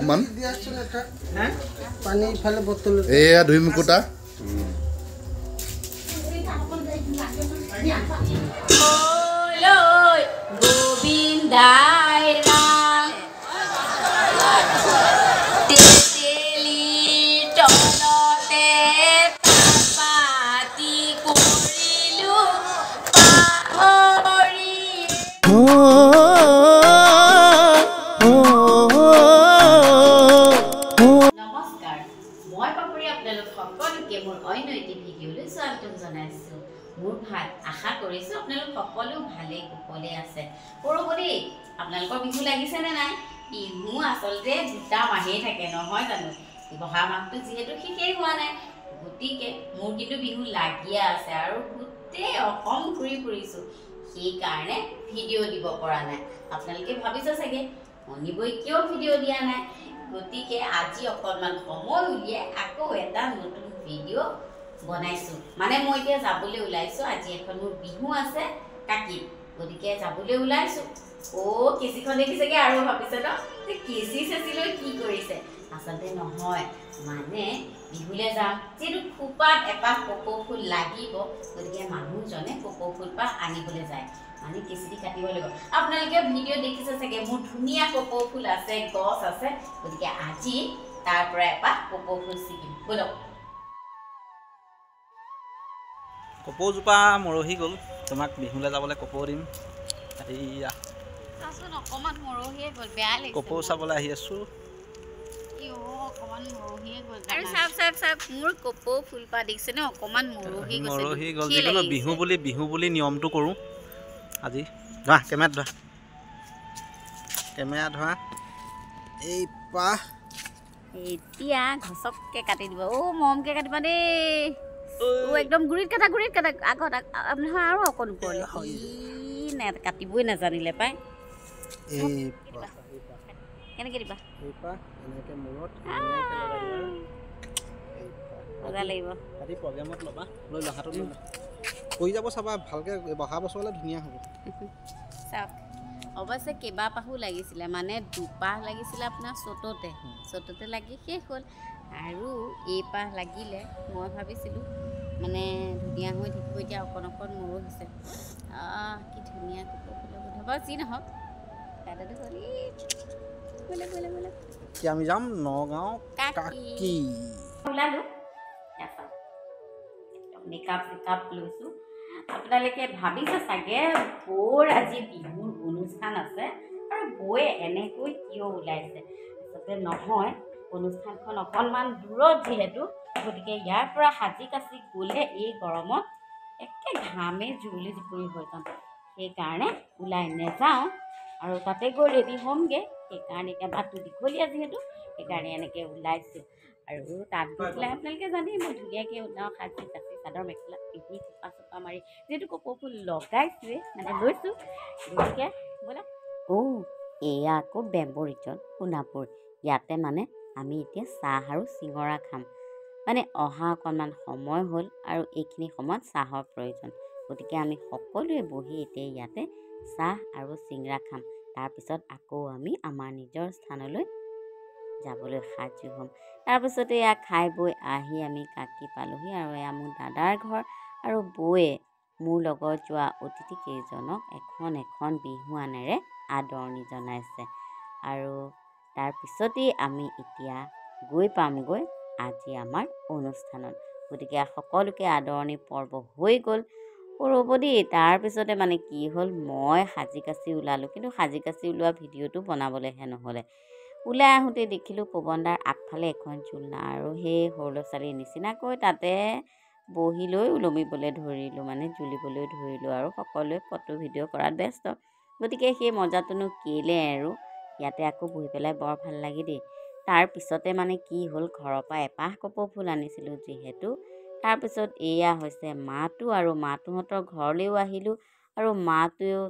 অকমান পানী ইফালে বটল এয়া ধুই মুকুতা গোবিন্দাই ৰাম তেতেলীৰ তলতে পাতি কৰিলো পাহৰি নমস্কাৰ মই পাপৰি আপোনালোক সকলোকে মোৰ অন্য এটি ভিডিঅ'লৈ স্বাগতম জনাইছোঁ মোৰ ভাল আশা কৰিছোঁ আপোনালোক সকলো ভালে কুশলে আছে পৰৱৰ্তী আপোনালোকৰ বিহু লাগিছে নে নাই বিহু আচলতে দুটা মাহেই থাকে নহয় জানো বহাগ মাহটো যিহেতু শেষেই হোৱা নাই গতিকে মোৰ কিন্তু বিহু লাগিয়ে আছে আৰু গোটেই অসম ঘূৰি ফুৰিছোঁ সেইকাৰণে ভিডিঅ' দিব পৰা নাই আপোনালোকে ভাবিছে চাগে মণিবই কিয় ভিডিঅ' দিয়া নাই গতিকে আজি অকণমান সময় উলিয়াই আকৌ এটা নতুন ভিডিঅ' বনাইছোঁ মানে মই এতিয়া যাবলৈ ওলাইছোঁ আজি এখন মোৰ বিহু আছে কাকিত গতিকে যাবলৈ ওলাইছোঁ কেঁচিখন দেখিছেগৈ আৰু ভাবিছে ন যে কেঁচি চেঁচিলৈ কি কৰিছে আচলতে নহয় মানে বিহুলৈ যাম যিহেতু খোপাত এপাহ কপৌ ফুল লাগিব গতিকে মানুহজনে কপৌ ফুলপাহ আনিবলৈ যায় মানে কেঁচি দি কাটিব লাগিব আপোনালোকে ভিডিঅ' দেখিছে চাগে মোৰ ধুনীয়া কপৌ ফুল আছে গছ আছে গতিকে আজি তাৰ পৰা এপাহ কপৌ ফুল ছিঙিম ব'লক কপৌজোপা মৰহি গ'ল তোমাক বিহুলৈ যাবলৈ কপৌ দিম এইয়া চাচোন অকণমান মৰহিয়ে গ'ল বেয়া লাগিছে কপৌ চাবলৈ আহি আছোঁ আৰু চাওক মোৰ কপৌ ফুলপাহ দেখিছে ন অকণমান মৰহি গ'ল যিকোনো বিহু বুলি নিয়মটো কৰোঁ আজি ধৰা কেমেৰা ধৰা এই পাহ এতিয়া ঘচককৈ কাটি দিব মৰমকৈ কাটিবা দেই একদম গুৰিত কাটা আগত নহয় আৰু অকণ ওপৰলৈ কাটিবই নাজানিলে পাই কেনেকৈ দিবা মজা লাগিব প্ৰগ্ৰেমত ল'বা লৈ লোৱা হাতত লৈ কৈ যাব চাবা ভালকৈ বহা বছৰলৈ ধুনীয়া হ'ব চাওক অৱশ্যে কেইবাপাহো লাগিছিলে মানে দুপাহ লাগিছিলে আপোনাৰ চ'ততে লাগি শেষ হ'ল আৰু এইপাহ লাগিলে মই ভাবিছিলোঁ মানে ধুনীয়া হৈ থাকিব এতিয়া অকণ মৰহিছে কি ধুনীয়া কপৌ ফুলৰ গোন্ধ বাৰু যি নহওক দাদাটো হ'ল এতিয়া আমি যাম নগাঁও কাকি ওলালোঁ মেকআপ চেকআপ লৈছোঁ আপোনালোকে ভাবিছে চাগে বৌৰ আজি বিহুৰ অনুষ্ঠান আছে আৰু বৌয়ে এনেকৈ কিয় ওলাইছে আচলতে নহয় অনুষ্ঠানখন অকণমান দূৰত যিহেতু গতিকে ইয়াৰ পৰা সাজি কাচি গ'লে এই গৰমত একে ঘামে জুৰুলি জুপুৰি হৈ যাম সেইকাৰণে ওলাই নাযাওঁ আৰু তাতে গৈ ৰেডি হ'মগৈ সেইকাৰণে এতিয়া বাটটো দীঘলীয়া যিহেতু সেইকাৰণে এনেকৈ ওলাইছোঁ আৰু তাত গৈ পেলাই আপোনালোকে জানেই মই ধুনীয়াকৈ ওলাওঁ সাজি কাচি চাদৰ মেখেলা পিন্ধি চোপা মাৰি যিহেতু কপৌ ফুল লগাইছোৱে মানে লৈছোঁ গতিকে ব'লক এয়া আকৌ বেম্বো ৰিজৰ্ট সোণাপুৰ ইয়াতে মানে আমি এতিয়া চাহ আৰু চিঙৰা খাম মানে অহা অকণমান সময় হ'ল আৰু এইখিনি সময়ত চাহৰ প্ৰয়োজন গতিকে আমি সকলোৱে বহি এতিয়া ইয়াতে চাহ আৰু চিঙৰা খাম তাৰপিছত আকৌ আমি আমাৰ নিজৰ স্থানলৈ যাবলৈ সাজু হ'ম তাৰপিছতে এয়া খাই বৈ আহি আমি কাকি পালোহি আৰু এয়া মোৰ দাদাৰ ঘৰ আৰু বৌয়ে মোৰ লগত যোৱা অতিথি কেইজনক এখন বিহুৱানেৰে আদৰণি জনাইছে আৰু তাৰপিছতেই আমি এতিয়া গৈ পামগৈ আজি আমাৰ অনুষ্ঠানত গতিকে সকলোকে আদৰণি পৰ্ব হৈ গ'ল ৰ'ব দেই তাৰপিছতে মানে কি হ'ল মই সাজি কাচি ওলালোঁ কিন্তু সাজি কাচি ওলোৱা ভিডিঅ'টো বনাবলৈহে নহ'লে ওলাই আহোঁতে দেখিলোঁ পৱনদাৰ আগফালে এখন জোলনা আৰু সেই সৰু ল'ৰা ছোৱালীৰ নিচিনাকৈ তাতে বহি লৈ ওলমিবলৈ ধৰিলোঁ মানে জুলিবলৈ ধৰিলোঁ আৰু সকলোৱে ফটো ভিডিঅ' কৰাত ব্যস্ত গতিকে সেই মজাটোনো কেলে আৰু ইয়াতে আকৌ বহি পেলাই বৰ ভাল লাগে দেই তাৰপিছতে মানে কি হ'ল ঘৰৰ পৰা এপাহ কপৌ ফুল আনিছিলোঁ যিহেতু তাৰপিছত এয়া হৈছে মাটো আৰু মাটোহঁতৰ ঘৰলৈও আহিলোঁ আৰু মাটোৱেও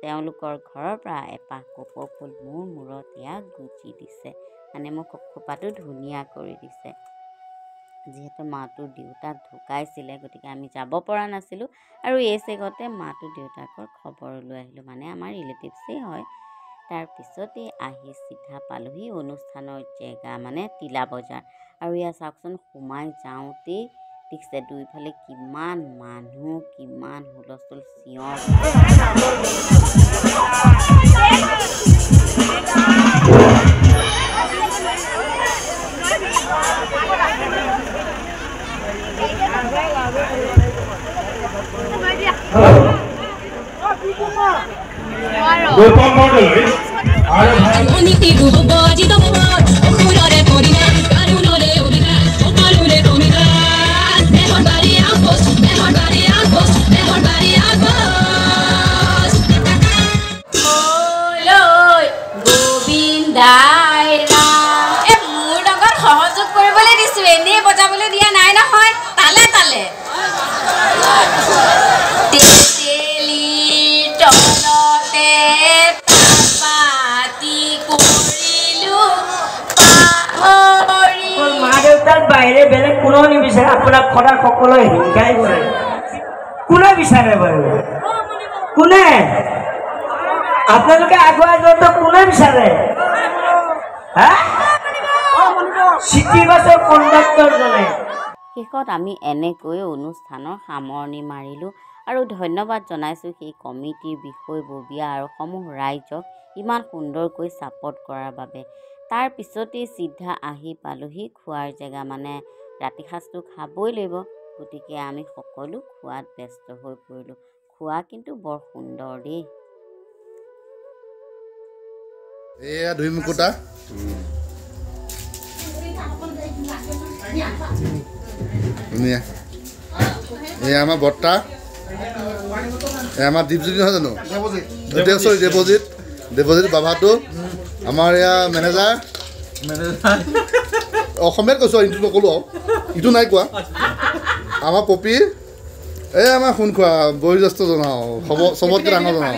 তেওঁলোকৰ ঘৰৰ পৰা এপাহ কপৌ ফুল মোৰ মূৰত ইয়াক গুজি দিছে মানে মোক খোপাটো ধুনীয়া কৰি দিছে যিহেতু মাটোৰ দেউতাক ঢুকাইছিলে গতিকে আমি যাব পৰা নাছিলোঁ আৰু এই চেগতে মাটোৰ দেউতাকৰ খবৰ লৈ আহিলোঁ মানে আমাৰ ৰিলেটিভছেই হয় তাৰ পিছতে আহি চিধা পালোহি অনুষ্ঠানৰ জেগা মানে তিলা বজাৰ। আৰু ইয়াত চাওকচোন সোমাই যাওঁতেই দেখিছে দুইফালে কিমান মানুহ, কিমান হুলস্থুল, চিঞৰ সহযোগ কৰিবলৈ দিছো, এনেই বজাবলৈ দিয়া নাই নহয়। তালে তালে বাহিৰে বেলেগ কোনেও নিবিচাৰে আপোনাক সদায় সকলোৱে হিংসাই কৰে। কোনে বিচাৰে বাৰু? কোনে? আপোনালোকে আগুৱাই যোৱাটো কোনে বিচাৰে? চিটি বাছৰ কণ্ডাক্টৰজনে। শেষত আমি এনেকৈ অনুষ্ঠানৰ সামৰণি মাৰিলোঁ আৰু ধন্যবাদ জনাইছোঁ সেই কমিটিৰ বিষয়ববীয়া আৰু সমূহ ৰাইজক ইমান সুন্দৰকৈ ছাপোৰ্ট কৰাৰ বাবে। তাৰ পিছতেই চিধা আহি পালোহি খোৱাৰ জেগা, মানে ৰাতি সাঁজটো খাবই লাগিব, গতিকে আমি সকলো খোৱাত ব্যস্ত হৈ পৰিলোঁ। খোৱা কিন্তু বৰ সুন্দৰ দেই। এয়া দুই মুকুতা, ধুনীয়া। এয়া আমাৰ বৰ্তা, এয়া আমাৰ দীপজ্যোতি নহয় জানো? দেৱজিত বাবাটো আমাৰ এয়া মেনেজাৰ। অসমীয়াত কৈছোঁ, ইটো নক'লোঁ আৰু, ইটো নাই কোৱা। আমাৰ পপী, এই আমাৰ সোণ খোৱা বয়োজ্যেষ্ঠ জনাওঁ, চবতকৈ ডাঙৰ জনাওঁ।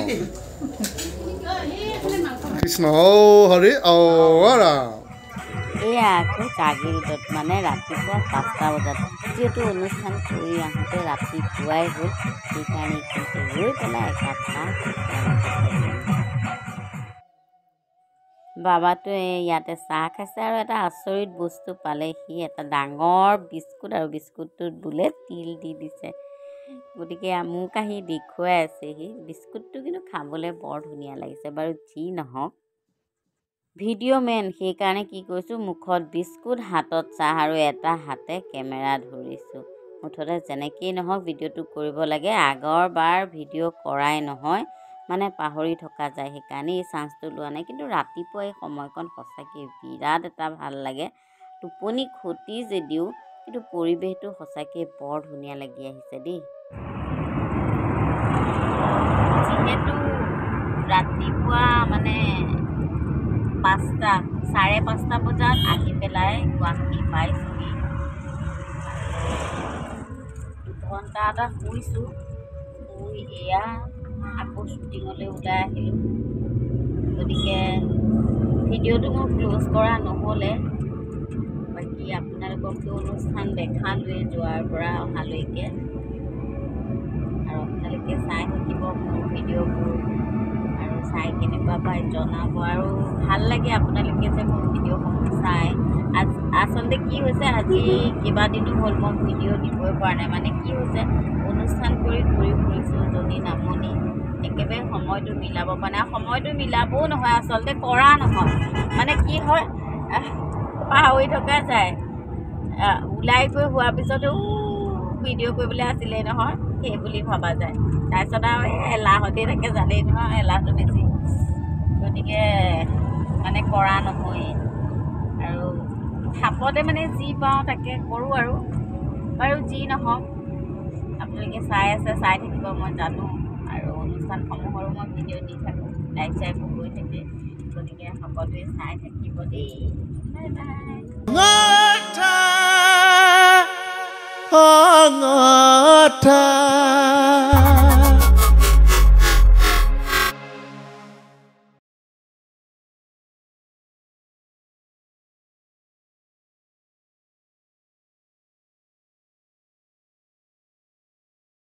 কৃষ্ণ হৰি ৰাম। এয়া আকৌ জাগিৰোডত, মানে ৰাতিপুৱা 5টা বজাত, যিহেতু অনুষ্ঠান কৰি আহোঁতে ৰাতিপুৱাই হ'ল, সেইকাৰণে কিন্তু ৰৈ পেলাই একাপ চাহ বাবাটোৱে ইয়াতে চাহ খাইছে আৰু এটা আচৰিত বস্তু পালে। সি এটা ডাঙৰ বিস্কুট, আৰু বিস্কুটটোত বোলে তিল দি দিছে। গতিকে মোক আহি দেখুৱাই আছে সি বিস্কুটটো, কিন্তু খাবলৈ বৰ ধুনীয়া লাগিছে। বাৰু যি নহওক, ভিডিঅ' মেন, সেইকাৰণে কি কৰিছোঁ, মুখত বিস্কুট, হাতত চাহ আৰু এটা হাতে কেমেৰা ধৰিছোঁ। মুঠতে যেনেকেই নহওক ভিডিঅ'টো কৰিব লাগে। আগৰবাৰ ভিডিঅ' কৰাই নহয়, মানে পাহৰি থকা যায়, সেইকাৰণে এই চান্সটো লোৱা নাই। কিন্তু ৰাতিপুৱা এই সময়কণ সঁচাকৈ বিৰাট এটা ভাল লাগে। টোপনি ক্ষতি যদিও কিন্তু পৰিৱেশটো সঁচাকৈ বৰ ধুনীয়া লাগি আহিছে দেই। যিহেতু ৰাতিপুৱা মানে 5:30 বজাত আহি পেলাই গুৱাহাটী পাইছোঁহি। 2 ঘণ্টা এটা শুইছোঁ, শুই এয়া আকৌ শ্বুটিঙলৈ ওলাই আহিলোঁ। গতিকে ভিডিঅ'টো মোৰ ক্ল'জ কৰা নহ'লে। বাকী আপোনালোককতো অনুষ্ঠান দেখালোৱে যোৱাৰ পৰা অহালৈকে, আৰু আপোনালোকে চাই থাকিব মোৰ ভিডিঅ'বোৰ, আৰু চাই কেনেকুৱা পাই জনাব। আৰু ভাল লাগে আপোনালোকে যে মোৰ ভিডিঅ'সমূহ চাই। আচলতে কি হৈছে, আজি কেইবাদিনো হ'ল মই ভিডিঅ' দিবই পৰা নাই। মানে কি হৈছে, অনুষ্ঠান কৰি ঘূৰি ফুৰিছোঁ যদি নামনি, একেবাৰে সময়টো মিলাব পৰা নাই। সময়টো মিলাবও নহয়, আচলতে কৰা নহয়, মানে কি হয়, পাহৰি থকা যায়। ওলাই গৈ হোৱাৰ পিছতো ভিডিঅ' কৰিবলৈ আছিলে নহয়, সেই বুলি ভবা যায়। তাৰপিছত আৰু এলাহতে থাকে, জানেই নহয় এলাহটো বেছি, গতিকে মানে কৰা নহয়েই। আৰু থাপতে মানে যি পাওঁ তাকে কৰোঁ আৰু। বাৰু যি নহওক, আপোনালোকে চাই আছে, চাই থাকিব মই জানো। আৰু অনুষ্ঠানসমূহৰো মই ভিডিঅ' দি থাকোঁ, লাইভ গৈ থাকে, গতিকে সকলোৱে চাই থাকিব দেই। Bye bye.